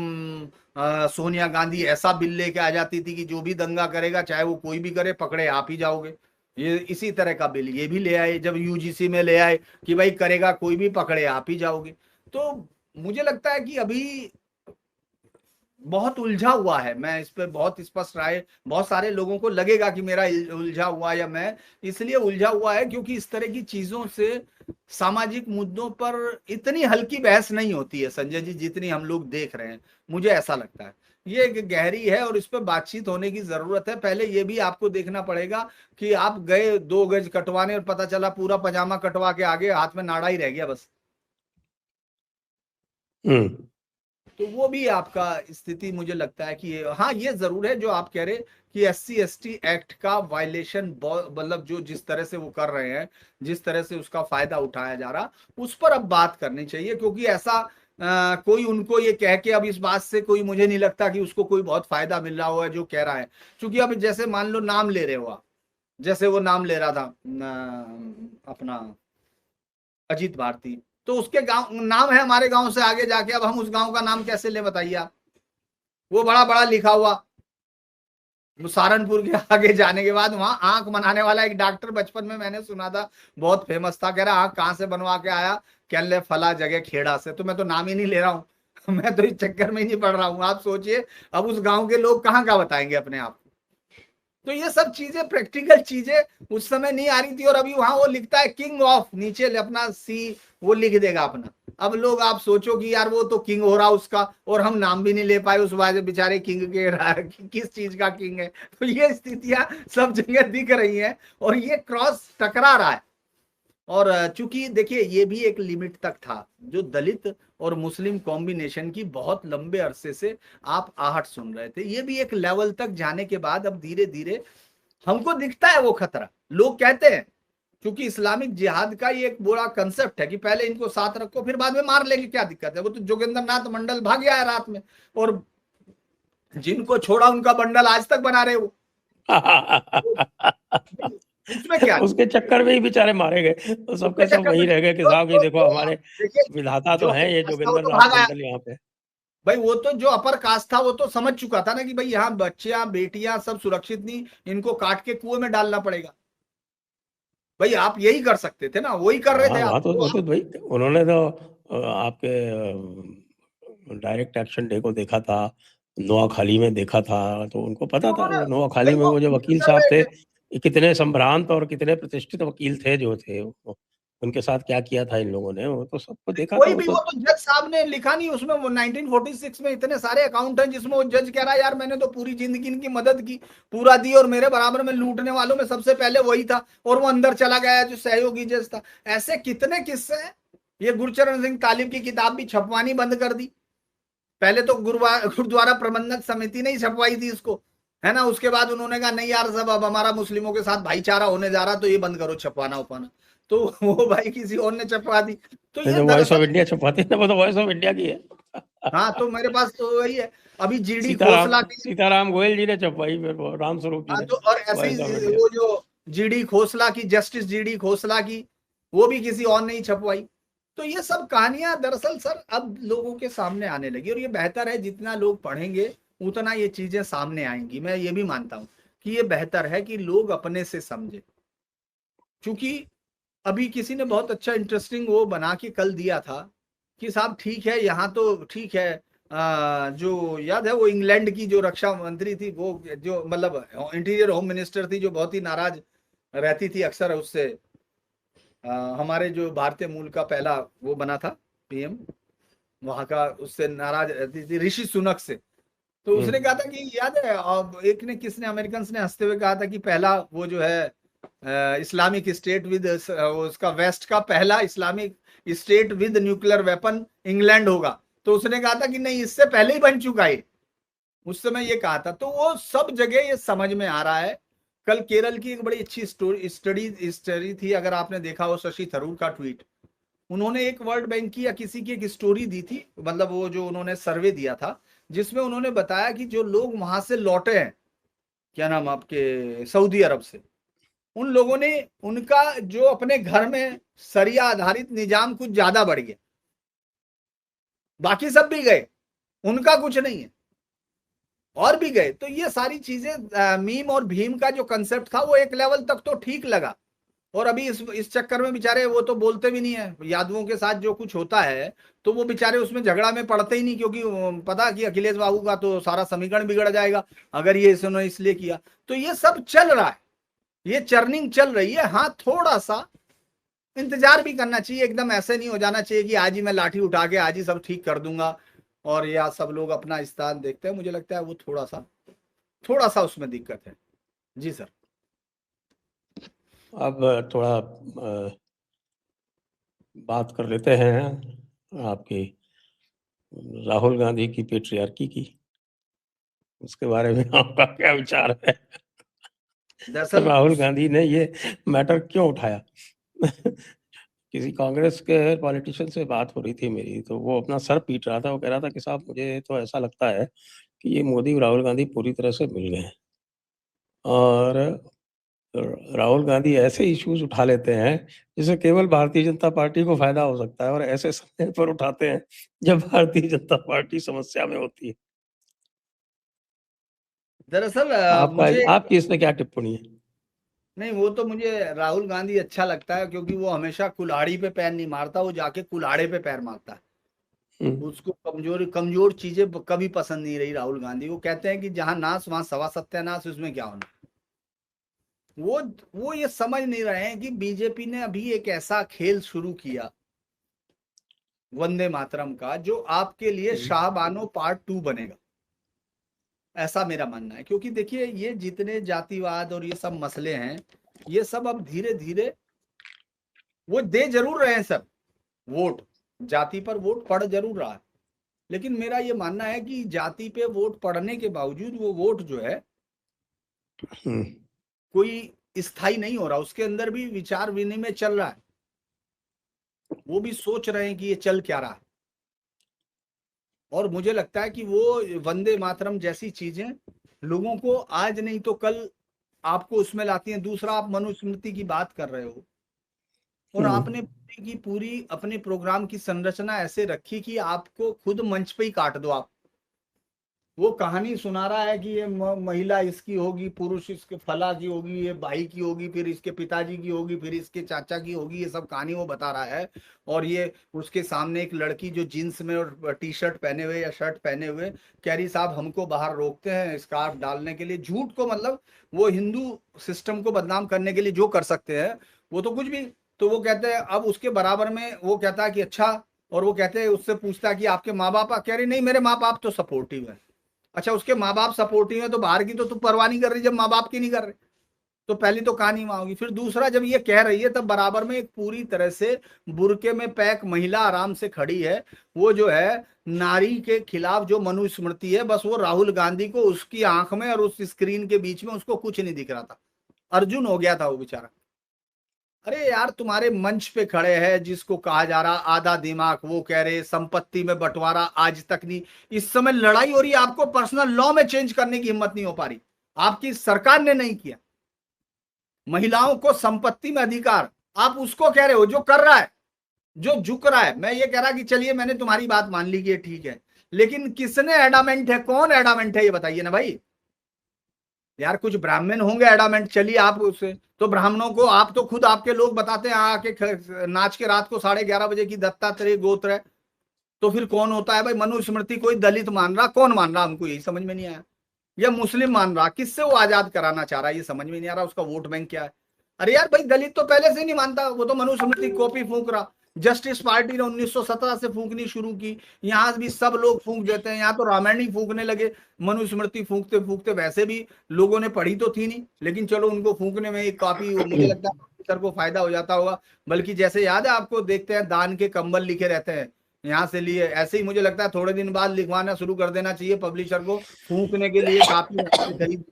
सोनिया गांधी ऐसा बिल लेके आ जाती थी कि जो भी दंगा करेगा, चाहे वो कोई भी करे, पकड़े आप ही जाओगे। ये इसी तरह का बिल ये भी ले आए, जब यूजीसी में ले आए कि भाई करेगा कोई भी, पकड़े आप ही जाओगे। तो मुझे लगता है कि अभी बहुत उलझा हुआ है। मैं इस पे बहुत स्पष्ट राय, बहुत सारे लोगों को लगेगा कि मेरा उलझा हुआ, या मैं इसलिए उलझा हुआ है क्योंकि इस तरह की चीजों से सामाजिक मुद्दों पर इतनी हल्की बहस नहीं होती है संजय जी, जितनी हम लोग देख रहे हैं। मुझे ऐसा लगता है ये एक गहरी है और इस पर बातचीत होने की जरूरत है। पहले ये भी आपको देखना पड़ेगा कि आप गए 2 गज कटवाने और पता चला पूरा पजामा कटवा के आगे हाथ में नाड़ा ही रह गया बस, तो वो भी आपका स्थिति मुझे लगता है कि हाँ, ये जरूर है जो आप कह रहे कि SC/ST एक्ट का वायलेशन, मतलब जो जिस तरह से वो कर रहे हैं, जिस तरह से उसका फायदा उठाया जा रहा, उस पर अब बात करनी चाहिए। क्योंकि ऐसा कोई उनको ये कह के, अब इस बात से कोई, मुझे नहीं लगता कि उसको कोई बहुत फायदा मिल रहा हुआ है जो कह रहा है। क्योंकि अब जैसे मान लो नाम ले रहे हो आप, जैसे वो नाम ले रहा था अपना अजीत भारती, तो उसके गांव नाम है हमारे गांव से आगे जाके, अब हम उस गांव का नाम कैसे ले बताइए आप? वो बड़ा बड़ा लिखा हुआ, सहारनपुर के आगे जाने के बाद वहां आंख बनाने वाला एक डॉक्टर, बचपन में मैंने सुना था, बहुत फेमस था, कह रहा आंख कहां से बनवा के आया, कह ले फला जगह खेड़ा से। तो मैं तो नाम ही नहीं ले रहा हूं मैं तो इस चक्कर में ही नहीं पड़ रहा हूं। आप सोचिए अब उस गांव के लोग कहाँ का बताएंगे अपने आप। तो ये सब चीजें, प्रैक्टिकल चीजें उस समय नहीं आ रही थी, और अभी वहां वो लिखता है किंग ऑफ, नीचे अपना सी वो लिख देगा अपना। अब लोग, आप सोचो कि यार वो तो किंग हो रहा उसका, और हम नाम भी नहीं ले पाए उस वाले बेचारे किंग के, किस चीज का किंग है। तो ये स्थितियां सब जगह दिख रही हैं और ये क्रॉस टकरा रहा है। और चूंकि देखिए ये भी एक लिमिट तक था, जो दलित और मुस्लिम कॉम्बिनेशन की बहुत लंबे अरसे से आप आहट सुन रहे थे, ये भी एक लेवल तक जाने के बाद अब धीरे धीरे हमको दिखता है वो खतरा। लोग कहते हैं, क्योंकि इस्लामिक जिहाद का ये एक बुरा कंसेप्ट है कि पहले इनको साथ रखो फिर बाद में मार लेंगे, क्या दिक्कत है? वो तो जोगिंदर नाथ मंडल भाग गया है रात में, और जिनको छोड़ा उनका बंडल आज तक बना रहे वो उसमें क्या? उसके चक्कर में ही बेचारे मारे गए, तो उसके सबके सब चक्कर में वही रह गए कि साहब ये देखो हमारे देखिए, विधाता तो जो हैं ये कास्ट था वो जोगिंदर तो नाथ भाग आया मंडल यहाँ पे। भाई। वो तो जो अपर कास्ट था वो तो समझ चुका था ना कि भाई यहाँ बच्चियां बेटियां सब सुरक्षित नहीं, इनको काट के कुएं में डालना पड़ेगा। भाई आप यही कर सकते थे ना, वही कर रहे हाँ थे वहाँ आप, तो वो तो भाई उन्होंने तो आपके डायरेक्ट एक्शन डे को देखा था, नोआखाली में देखा था, तो उनको पता था उन्होंने वो भाई नोआखाली में वो वो जो वकील कर साहब रहे थे, थे। ये कितने संभ्रांत और कितने प्रतिष्ठित वकील थे जो थे वो, उनके साथ क्या किया था इन लोगों ने, वो तो सबको देखा था कोई वो भी, तो। वो तो जज साहब ने लिखा नहीं उसमें, वो 1946 में इतने सारे अकाउंट हैं जिसमें वो जज कह रहा है यार मैंने तो पूरी जिंदगी इनकी मदद की, पूरा दी, और मेरे बराबर में लूटने वालों में सबसे पहले वही था, और वो अंदर चला गया जो सहयोगी जज था। ऐसे कितने किस्से हैं। ये गुरचरण सिंह तालिब की किताब भी छपवानी बंद कर दी। पहले तो गुरुद्वारा प्रबंधक समिति ने ही छपवाई थी इसको, है ना। उसके बाद उन्होंने कहा नहीं यार सब अब हमारा मुस्लिमों के साथ भाईचारा होने जा रहा, तो ये बंद करो छपवाना उपाना। तो वो भाई किसी और ने छपवा दी। तो ये जो वॉइस ऑफ दरअसल, इंडिया छुपाते हैं वो तो वॉइस ऑफ इंडिया की है। हाँ तो मेरे पास तो वही है। अभी जीडी सीताराम खोसला की, सीताराम गोयल जी ने छपवाई, फिर वो राम स्वरूप जी हाँ ने तो और ऐसे वॉइस ऑफ ही इंडिया। वो जो जीडी खोसला की, जस्टिस जीडी खोसला की, वो भी किसी और ने ही छपवाई। तो ये सब कहानियां दरअसल सर अब लोगों के सामने आने लगी, और ये बेहतर है, जितना लोग पढ़ेंगे उतना ये चीजें सामने आएंगी। मैं ये भी मानता हूं कि ये बेहतर है कि लोग अपने से समझे। क्योंकि अभी किसी ने बहुत अच्छा इंटरेस्टिंग वो बना के कल दिया था कि साहब ठीक है यहाँ तो ठीक है, जो याद है वो इंग्लैंड की जो रक्षा मंत्री थी, वो जो मतलब इंटीरियर होम मिनिस्टर थी, जो बहुत ही नाराज रहती थी अक्सर उससे, हमारे जो भारतीय मूल का पहला वो बना था PM वहां का, उससे नाराज रहती थी, ऋषि सुनक से। तो उसने कहा था कि याद है, अब एक ने किसने, अमेरिकन ने हंसते हुए कहा था कि पहला वो जो है इस्लामिक स्टेट विद, उसका वेस्ट का पहला Islamic state with nuclear weapon England होगा। तो उसने कहा था कि नहीं इससे पहले ही बन चुका है, उस समय ये कहा था। तो वो सब जगह ये समझ में आ रहा है। कल केरल की एक बड़ी अच्छी स्टडी थी, अगर आपने देखा हो, शशि थरूर का ट्वीट, उन्होंने एक वर्ल्ड बैंक की या किसी की एक स्टोरी दी थी, मतलब वो जो उन्होंने सर्वे दिया था, जिसमें उन्होंने बताया कि जो लोग वहां से लौटे हैं, क्या नाम आपके, सऊदी अरब से, उन लोगों ने, उनका जो अपने घर में सरिया आधारित निजाम कुछ ज्यादा बढ़ गया। बाकी सब भी गए, उनका कुछ नहीं है, और भी गए। तो ये सारी चीजें मीम और भीम का जो कंसेप्ट था वो एक लेवल तक तो ठीक लगा, और अभी इस चक्कर में बेचारे वो तो बोलते भी नहीं है, यादवों के साथ जो कुछ होता है तो वो बेचारे उसमें झगड़ा में पड़ते ही नहीं, क्योंकि पता कि अखिलेश बाबू का तो सारा समीकरण बिगड़ जाएगा अगर ये इसने इसलिए किया। तो ये सब चल रहा है, ये चर्निंग चल रही है। हाँ, थोड़ा सा इंतजार भी करना चाहिए, एकदम ऐसे नहीं हो जाना चाहिए कि आज ही मैं लाठी उठा के आज ही सब ठीक कर दूंगा और या सब लोग अपना स्थान देखते हैं। मुझे लगता है वो थोड़ा सा उसमें दिक्कत है। जी सर। अब थोड़ा बात कर लेते हैं आपकी राहुल गांधी की पेट्रियार्की की, उसके बारे में आपका क्या विचार है? दरअसल राहुल गांधी ने ये मैटर क्यों उठाया? किसी कांग्रेस के पॉलिटिशियन से बात हो रही थी मेरी, तो वो अपना सर पीट रहा था। वो कह रहा था कि साहब मुझे तो ऐसा लगता है कि ये मोदी और राहुल गांधी पूरी तरह से मिल गए हैं और राहुल गांधी ऐसे इश्यूज उठा लेते हैं जिससे केवल भारतीय जनता पार्टी को फायदा हो सकता है और ऐसे समय पर उठाते हैं जब भारतीय जनता पार्टी समस्या में होती है। दरअसल आपका मुझे आपकी इसमें क्या टिप्पणी है? नहीं, वो तो मुझे राहुल गांधी अच्छा लगता है क्योंकि वो हमेशा कुल्हाड़ी पे पैर नहीं मारता, वो जाके कुल्हाड़े पे पैर मारता है। उसको कमजोर कमजोर चीजें कभी पसंद नहीं रही राहुल गांधी। वो कहते हैं कि जहां नाश वहां सवा सत्यानाश, उसमें क्या होना। वो वो ये समझ नहीं रहे हैं कि बीजेपी ने अभी एक ऐसा खेल शुरू किया वंदे मातरम का, जो आपके लिए शाहबानो पार्ट 2 बनेगा, ऐसा मेरा मानना है। क्योंकि देखिए, ये जितने जातिवाद और ये सब मसले हैं, ये सब अब धीरे धीरे वो दे जरूर रहे हैं सब वोट, जाति पर वोट पड़ जरूर रहा है, लेकिन मेरा ये मानना है कि जाति पे वोट पड़ने के बावजूद वो वोट जो है कोई स्थायी नहीं हो रहा। उसके अंदर भी विचार विनिमय चल रहा है, वो भी सोच रहे हैं कि ये चल क्या रहा है। और मुझे लगता है कि वो वंदे मातरम जैसी चीजें लोगों को आज नहीं तो कल आपको उसमें लाती हैं। दूसरा, आप मनुस्मृति की बात कर रहे हो और आपने पूरी की पूरी अपने प्रोग्राम की संरचना ऐसे रखी कि आपको खुद मंच पे ही काट दो आप। वो कहानी सुना रहा है कि ये महिला इसकी होगी, पुरुष इसके फला की होगी, ये भाई की होगी, फिर इसके पिताजी की होगी, फिर इसके चाचा की होगी, ये सब कहानी वो बता रहा है। और ये उसके सामने एक लड़की जो जींस में और टी शर्ट पहने हुए या शर्ट पहने हुए कह रही साहब हमको बाहर रोकते हैं स्कार्फ डालने के लिए। झूठ को मतलब वो हिंदू सिस्टम को बदनाम करने के लिए जो कर सकते हैं वो तो कुछ भी। तो वो कहते हैं, अब उसके बराबर में वो कहता है कि अच्छा, और वो कहते हैं, उससे पूछता है कि आपके माँ बाप, कह रही नहीं मेरे माँ बाप तो सपोर्टिव है। अच्छा, उसके माँ बाप सपोर्टिव है तो बाहर की तो तू परवाह नहीं कर रही जब माँ बाप की नहीं कर रहे। तो पहली तो कहानी वहां होगी। फिर दूसरा, जब ये कह रही है तब बराबर में एक पूरी तरह से बुरके में पैक महिला आराम से खड़ी है। वो जो है नारी के खिलाफ जो मनुस्मृति है, बस वो राहुल गांधी को उसकी आंख में और उस स्क्रीन के बीच में उसको कुछ नहीं दिख रहा था। अर्जुन हो गया था वो बेचारा। अरे यार, तुम्हारे मंच पे खड़े हैं जिसको कहा जा रहा आधा दिमाग, वो कह रहे संपत्ति में बंटवारा आज तक नहीं। इस समय लड़ाई हो रही है, आपको पर्सनल लॉ में चेंज करने की हिम्मत नहीं हो पा रही, आपकी सरकार ने नहीं किया। महिलाओं को संपत्ति में अधिकार, आप उसको कह रहे हो जो कर रहा है, जो झुक रहा है। मैं ये कह रहा कि चलिए मैंने तुम्हारी बात मान ली कि ये ठीक है, लेकिन किसने एडामेंट है, कौन एडामेंट है ये बताइए ना भाई। यार कुछ ब्राह्मण होंगे एडामेंट, चलिए आप उससे तो ब्राह्मणों को आप तो खुद आपके लोग बताते हैं आके नाच के रात को 11:30 बजे की दत्तात्रेय गोत्र है। तो फिर कौन होता है भाई मनुस्मृति? कोई दलित मान रहा, कौन मान रहा, हमको यही समझ में नहीं आया। या मुस्लिम मान रहा, किससे वो आजाद कराना चाह रहा है ये समझ में नहीं आ रहा। उसका वोट बैंक क्या है? अरे यार भाई, दलित तो पहले से नहीं मानता, वो तो मनुस्मृति कॉपी फूंक रहा। जस्टिस पार्टी ने 1917 से फूंकनी शुरू की, यहाँ भी सब लोग फूंक देते हैं। यहाँ तो रामायण ही फूंकने लगे, मनुस्मृति फूंकते फूंकते। वैसे भी लोगों ने पढ़ी तो थी नहीं, लेकिन चलो उनको फूंकने में एक काफी मुझे लगता है सर को फायदा हो जाता होगा। बल्कि जैसे याद है आपको, देखते हैं दान के कंबल लिखे रहते हैं यहाँ से लिए, ऐसे ही मुझे लगता है थोड़े दिन बाद लिखवाना शुरू कर देना चाहिए पब्लिशर को, फूंकने के लिए कापी खरीद।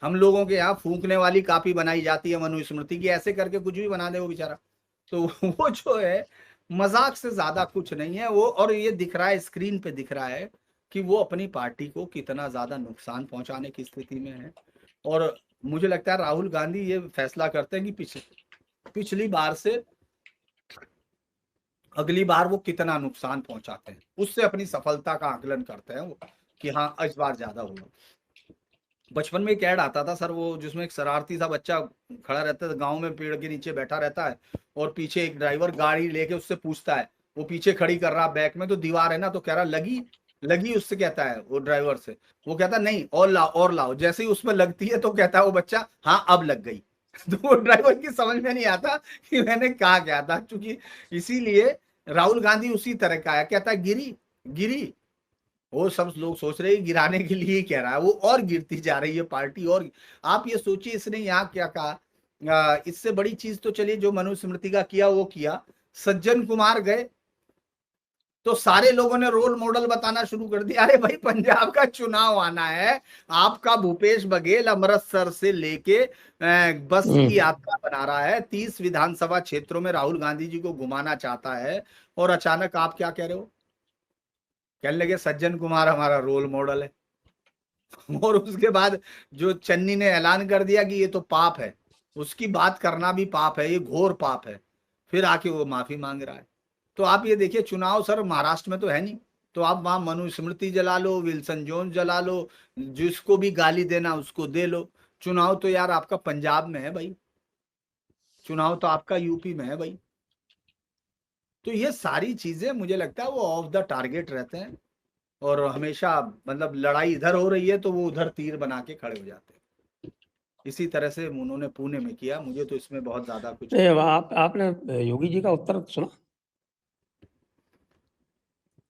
हम लोगों के यहाँ फूंकने वाली कापी बनाई जाती है मनुस्मृति की, ऐसे करके कुछ भी बना दे वो बेचारा। तो वो जो है मजाक से ज्यादा कुछ नहीं है वो। और ये दिख रहा है, स्क्रीन पे दिख रहा है कि वो अपनी पार्टी को कितना ज्यादा नुकसान पहुंचाने की स्थिति में है। और मुझे लगता है राहुल गांधी ये फैसला करते हैं कि पिछली बार से अगली बार वो कितना नुकसान पहुंचाते हैं, उससे अपनी सफलता का आकलन करते हैं वो कि हाँ इस बार ज्यादा होगा। बचपन में एक ऐड आता था सर, वो जिसमें एक शरारती सा बच्चा खड़ा रहता था गांव में, पेड़ के नीचे बैठा रहता है, और पीछे एक ड्राइवर गाड़ी लेके उससे पूछता है, वो पीछे खड़ी कर रहा बैक में तो दीवार है ना, तो कह रहा लगी लगी, उससे कहता है वो ड्राइवर से, वो कहता नहीं और लाओ और लाओ, जैसे ही उसमें लगती है तो कहता है वो बच्चा हाँ अब लग गई। तो वो ड्राइवर की समझ में नहीं आता कि मैंने कहा क्या था, क्योंकि इसीलिए राहुल गांधी उसी तरह का है, कहता है गिरी गिरी, वो सब लोग सोच रहे हैं गिराने के लिए ही कह रहा है, वो और गिरती जा रही है पार्टी। और आप ये सोचिए इसने यहाँ क्या कहा, इससे बड़ी चीज तो चलिए जो मनुस्मृति का किया वो किया, सज्जन कुमार गए तो सारे लोगों ने रोल मॉडल बताना शुरू कर दिया, अरे भाई पंजाब का चुनाव आना है, आपका भूपेश बघेल अमृतसर से लेके बस की यात्रा बना रहा है, 30 विधानसभा क्षेत्रों में राहुल गांधी जी को घुमाना चाहता है, और अचानक आप क्या कह रहे हो, कहने लगे सज्जन कुमार हमारा रोल मॉडल है। और उसके बाद जो चन्नी ने ऐलान कर दिया कि ये तो पाप है, उसकी बात करना भी पाप है, ये घोर पाप है, फिर आके वो माफी मांग रहा है। तो आप ये देखिए चुनाव सर महाराष्ट्र में तो है नहीं, तो आप वहां मनुस्मृति जला लो, विल्सन जोन्स जला लो, जिसको भी गाली देना उसको दे लो, चुनाव तो यार आपका पंजाब में है भाई, चुनाव तो आपका यूपी में है भाई। तो ये सारी चीजें मुझे लगता है वो ऑफ द टारगेट रहते हैं, और हमेशा मतलब लड़ाई इधर हो रही है तो वो उधर तीर बना के खड़े हो जाते हैं। इसी तरह से उन्होंने पुणे में किया, मुझे तो इसमें बहुत ज्यादा कुछ आपने योगी जी का उत्तर सुना?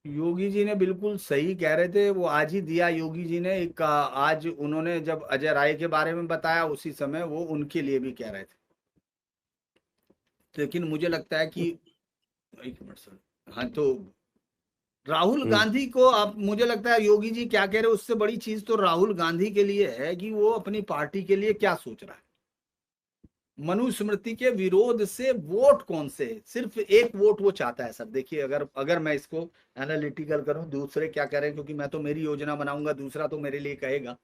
योगी जी ने बिल्कुल सही कह रहे थे, वो आज ही दिया योगी जी ने एक, आज उन्होंने जब अजय राय के बारे में बताया उसी समय वो उनके लिए भी कह रहे थे, लेकिन मुझे लगता है कि एक मिनट सर, हाँ तो राहुल गांधी को आप, मुझे लगता है योगी जी क्या कह रहे हैं उससे बड़ी चीज तो राहुल गांधी के लिए है कि वो अपनी पार्टी के लिए क्या सोच रहा है। मनुस्मृति के विरोध से वोट कौन से, सिर्फ एक वोट वो चाहता है सर। देखिए अगर अगर मैं इसको एनालिटिकल करूं दूसरे क्या करें, क्योंकि मैं तो मेरी योजना बनाऊंगा, दूसरा तो मेरे लिए कहेगा,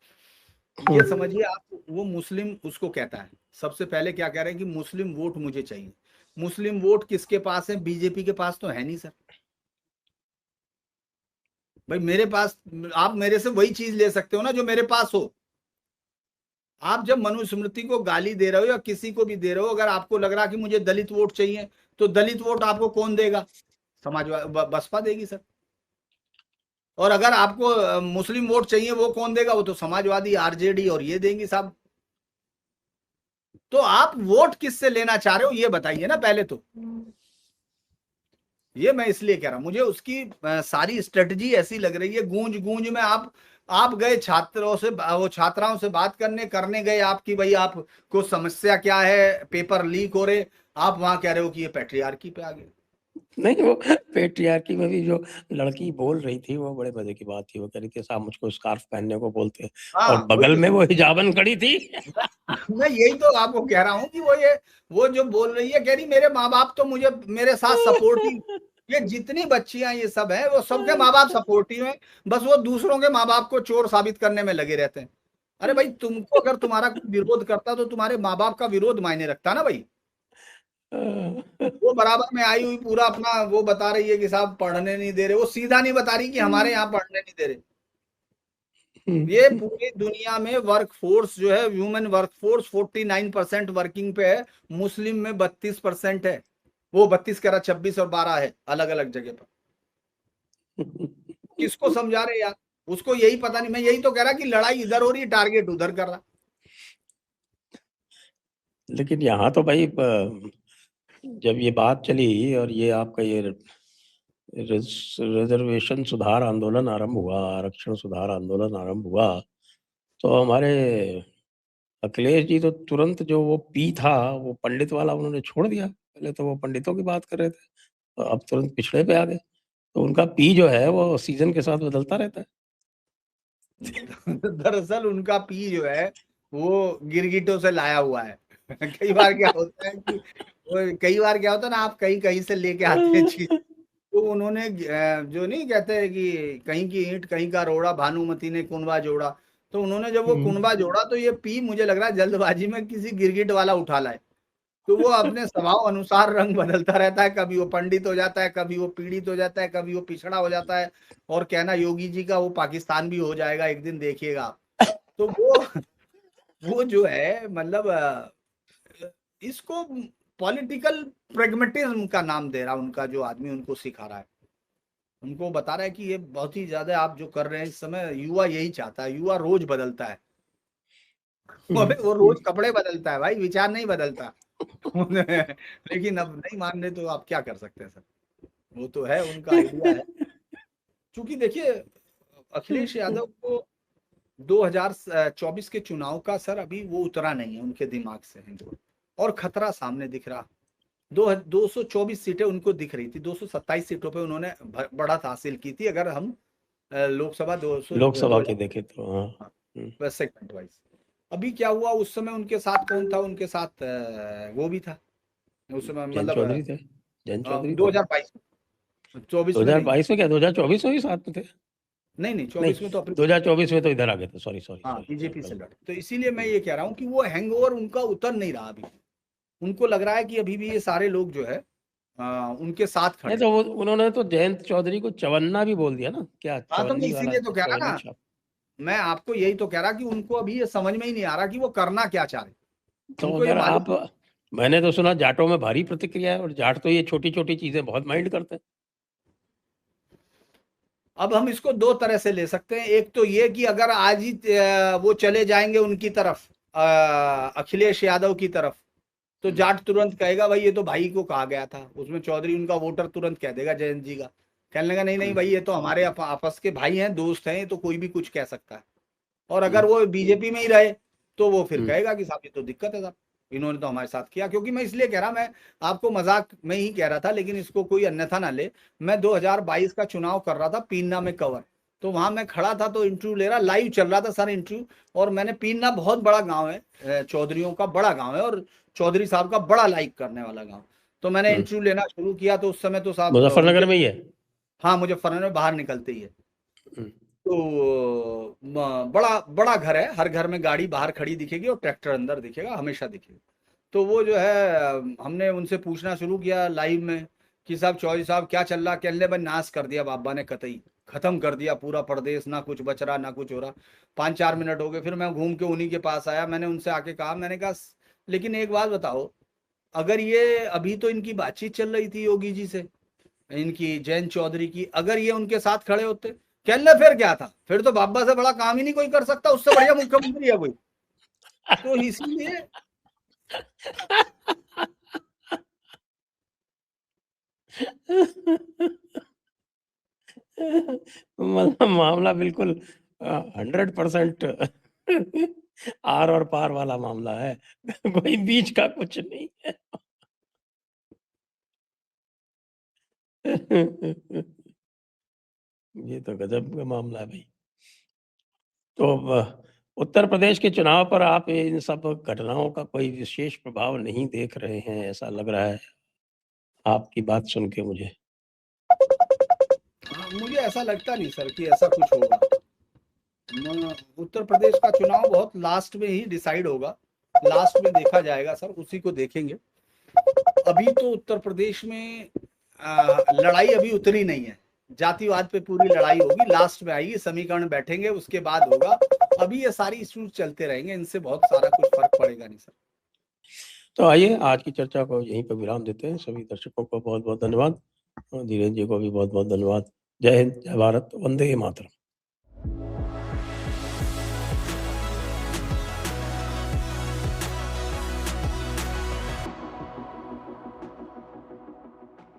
ये समझिए आप, वो मुस्लिम उसको कहता है, सबसे पहले क्या कह रहे हैं कि मुस्लिम वोट मुझे चाहिए। मुस्लिम वोट किसके पास है, बीजेपी के पास तो है नहीं सर। भाई मेरे पास, आप मेरे से वही चीज ले सकते हो ना जो मेरे पास हो। आप जब मनुस्मृति को गाली दे रहे हो या किसी को भी दे रहे हो, अगर आपको लग रहा कि मुझे दलित वोट चाहिए, तो दलित वोट आपको कौन देगा, समाजवादी बसपा देगी सर। और अगर आपको मुस्लिम वोट चाहिए वो कौन देगा, वो तो समाजवादी आरजेडी और ये देंगी साहब। तो आप वोट किससे लेना चाह रहे हो ये बताइए ना पहले तो। ये मैं इसलिए कह रहा हूं, मुझे उसकी सारी स्ट्रेटजी ऐसी लग रही है, गूंज गूंज में आप गए छात्रों से, वो छात्राओं से बात करने गए आपकी, भाई आपको समस्या क्या है, पेपर लीक हो रहे, आप वहां कह रहे हो कि ये पैट्रियार्की पे आ गए। नहीं, वो पेट्रियार्की में भी जो लड़की बोल रही थी वो बड़े मजे की बात थी, वो कह रही थी साहब मुझको स्कार्फ पहनने को बोलते हैं, और हाँ वही बगल तो में वो हिजाबन खड़ी थी। मैं यही तो आपको कह रहा हूँ कि वो जो बोल रही है, कह रही मेरे माँ बाप तो मुझे मेरे साथ सपोर्टिव, ये जितनी बच्चियां ये सब है वो सबके माँ बाप सपोर्टिव हैं, बस वो दूसरों के माँ बाप को चोर साबित करने में लगे रहते हैं। अरे भाई तुमको अगर तुम्हारा कोई विरोध करता तो तुम्हारे माँ बाप का विरोध मायने रखता ना भाई। वो बराबर में आई हुई पूरा अपना वो बता रही है कि साहब पढ़ने नहीं दे रहे, वो सीधा नहीं बता रही कि हमारे यहाँ पढ़ने नहीं दे रहे। ये पूरी दुनिया में वर्कफोर्स जो है, ह्यूमन वर्कफोर्स 49% वर्किंग पे है, मुस्लिम में 32% है, वो 32 कह रहा 26 और 12 है अलग अलग जगह पर। किसको समझा रहे यार, उसको यही पता नहीं। मैं यही तो कह रहा कि लड़ाई इधर हो रही है, टारगेट उधर कर रहा। लेकिन यहाँ तो भाई जब ये बात चली और ये आपका ये रिजर्वेशन सुधार आंदोलन आरंभ हुआ, आरक्षण सुधार आंदोलन आरंभ हुआ, तो हमारे अखिलेश जी तो तुरंत जो वो पी था वो पंडित वाला उन्होंने छोड़ दिया। पहले तो वो पंडितों की बात कर रहे थे, तो अब तुरंत पिछड़े पे आ गए। तो उनका पी जो है वो सीजन के साथ बदलता रहता है। दरअसल उनका पी जो है वो गिरगिटों से लाया हुआ है। कई बार क्या होता है कि कई बार क्या होता है ना, आप कहीं कहीं से लेके आते हैं चीज, तो उन्होंने जो नहीं कहते हैं कि कहीं की ईंट कहीं का रोड़ा, भानुमति ने कुनबा जोड़ा, तो उन्होंने जब वो कुनबा जोड़ा तो ये पी मुझे लग रहा है जल्दबाजी में किसी गिरगिट वाला उठा लाए। तो वो अपने स्वभाव अनुसार रंग बदलता रहता है, कभी वो पंडित हो जाता है, कभी वो पीड़ित हो जाता है, कभी वो पिछड़ा हो जाता है, और कहना योगी जी का वो पाकिस्तान भी हो जाएगा एक दिन देखिएगा आप। तो वो जो है मतलब इसको पॉलिटिकल प्रेगमेटिज्म का नाम दे रहा उनका जो आदमी उनको सिखा रहा है, उनको बता रहा है कि ये बहुत ही ज्यादा आप जो कर रहे हैं इस समय, युवा यही चाहता है, युवा रोज बदलता है। अबे वो रोज कपड़े बदलता है भाई, विचार नहीं बदलता। लेकिन अब नहीं मान रहे तो आप क्या कर सकते हैं सर, वो तो है उनका आइडिया है। क्योंकि देखिए अखिलेश यादव को 2024 के चुनाव का सर अभी वो उतरा नहीं है उनके दिमाग से है जो, और खतरा सामने दिख रहा। 224 सीटें उनको दिख रही थी, 227 सीटों पे उन्होंने बढ़त हासिल की थी, अगर हम लोकसभा लोकसभा के देखे तो हाँ। Segment wise. अभी क्या हुआ, उस समय उनके साथ कौन था, उनके साथ वो भी था उस समय, जयंत मतलब चौधरी थे, जयंत चौधरी थे। 2022 में, 24 में नहीं, 2022 में क्या 2024 में भी साथ में थे? नहीं नहीं 24 में तो अपने 2024 में तो इधर आ गए थे, सॉरी सॉरी हाँ सॉरी। बीजेपी से लड़े, तो इसीलिए मैं ये कह रहा हूँ कि वो हैंगओवर उनका उतर नहीं रहा अभी। उनको लग रहा है कि अभी भी ये सारे लोग जो है उनके साथ नहीं खड़े। तो उन्होंने तो जयंत चौधरी को चवन्ना भी बोल दिया ना, क्या हाँ तो मैं चवन्नी वाला इसीलिए तो कह रहा चवन्नी ना, छाप। मैं आपको यही तो कह रहा कि उनको अभी ये समझ में ही नहीं आ रहा कि वो करना क्या चाह रहे। तो उनको ये अगर मालूम, आप, मैंने तो सुना जाटों में भारी प्रतिक्रिया है, और जाट तो ये छोटी छोटी चीजें बहुत माइंड करते हैं। अब हम इसको दो तरह से ले सकते हैं। एक तो ये कि अगर आज ही वो चले जाएंगे उनकी तरफ, अखिलेश यादव की तरफ, तो जाट तुरंत कहेगा भाई ये तो भाई को कहा गया था, उसमें चौधरी उनका वोटर तुरंत कह देगा जयंत जी का, कहने लगा नहीं नहीं भाई ये तो हमारे आपस के भाई हैं, दोस्त हैं, ये तो कोई भी कुछ कह सकता है। और अगर वो बीजेपी में ही रहे तो वो फिर कहेगा कि साहब ये तो दिक्कत है साहब, इन्होंने तो हमारे साथ किया। क्योंकि मैं इसलिए कह रहा, मैं आपको मजाक में ही कह रहा था, लेकिन इसको कोई अन्यथा ना ले। मैं 2022 का चुनाव कर रहा था पीन्ना में कवर, तो वहां मैं खड़ा था, तो इंटरव्यू ले रहा, लाइव चल रहा था सर इंटरव्यू। और मैंने, पीन्ना बहुत बड़ा गांव है, चौधरीयों का बड़ा गांव है, और चौधरी साहब का बड़ा लाइक करने वाला गांव। तो मैंने इंटरव्यू लेना शुरू किया, तो उस समय तो साहब मुजफ्फरनगर में ही है। हाँ मुजफ्फरनगर में बाहर निकलते ही है। तो बड़ा बड़ा घर है, हर घर में गाड़ी बाहर खड़ी दिखेगी और ट्रैक्टर अंदर दिखेगा, हमेशा दिखेगा। तो वो जो है हमने उनसे पूछना शुरू किया लाइव में कि साहब चौधरी साहब क्या चल रहा, कहने भाई नाश कर दिया बाबा ने, कतई खत्म कर दिया पूरा प्रदेश, ना कुछ बच रहा ना कुछ हो रहा। 5-4 मिनट हो गए, फिर मैं घूम के उन्हीं के पास आया, मैंने उनसे आके कहा, मैंने कहा लेकिन एक बात बताओ, अगर ये अभी तो इनकी बातचीत चल रही थी योगी जी से, इनकी जयंत चौधरी की, अगर ये उनके साथ खड़े होते, कहने फिर क्या था, फिर तो बाबा से बड़ा काम ही नहीं कोई कर सकता, उससे बढ़िया मुख्यमंत्री है कोई। तो इसीलिए मतलब मामला बिल्कुल 100% आर और पार वाला मामला है। कोई बीच का कुछ नहीं है। ये तो गजब का मामला है भाई। तो उत्तर प्रदेश के चुनाव पर आप इन सब घटनाओं का कोई विशेष प्रभाव नहीं देख रहे हैं, ऐसा लग रहा है आपकी बात सुन के मुझे। मुझे ऐसा लगता नहीं सर कि ऐसा कुछ होगा। उत्तर प्रदेश का चुनाव बहुत लास्ट में ही डिसाइड होगा, लास्ट में देखा जाएगा सर, उसी को देखेंगे। अभी तो उत्तर प्रदेश में लड़ाई अभी उतरी नहीं है, जातिवाद पे पूरी लड़ाई होगी, लास्ट में आएगी, समीकरण बैठेंगे उसके बाद होगा। अभी ये सारी इश्यूज चलते रहेंगे, इनसे बहुत सारा कुछ फर्क पड़ेगा नहीं सर। तो आइए आज की चर्चा को यहीं पर विराम देते हैं। सभी दर्शकों को बहुत बहुत धन्यवाद, और धीरेन्द्र जी को भी बहुत बहुत धन्यवाद। जय हिंद, जय भारत, वंदे मातरम।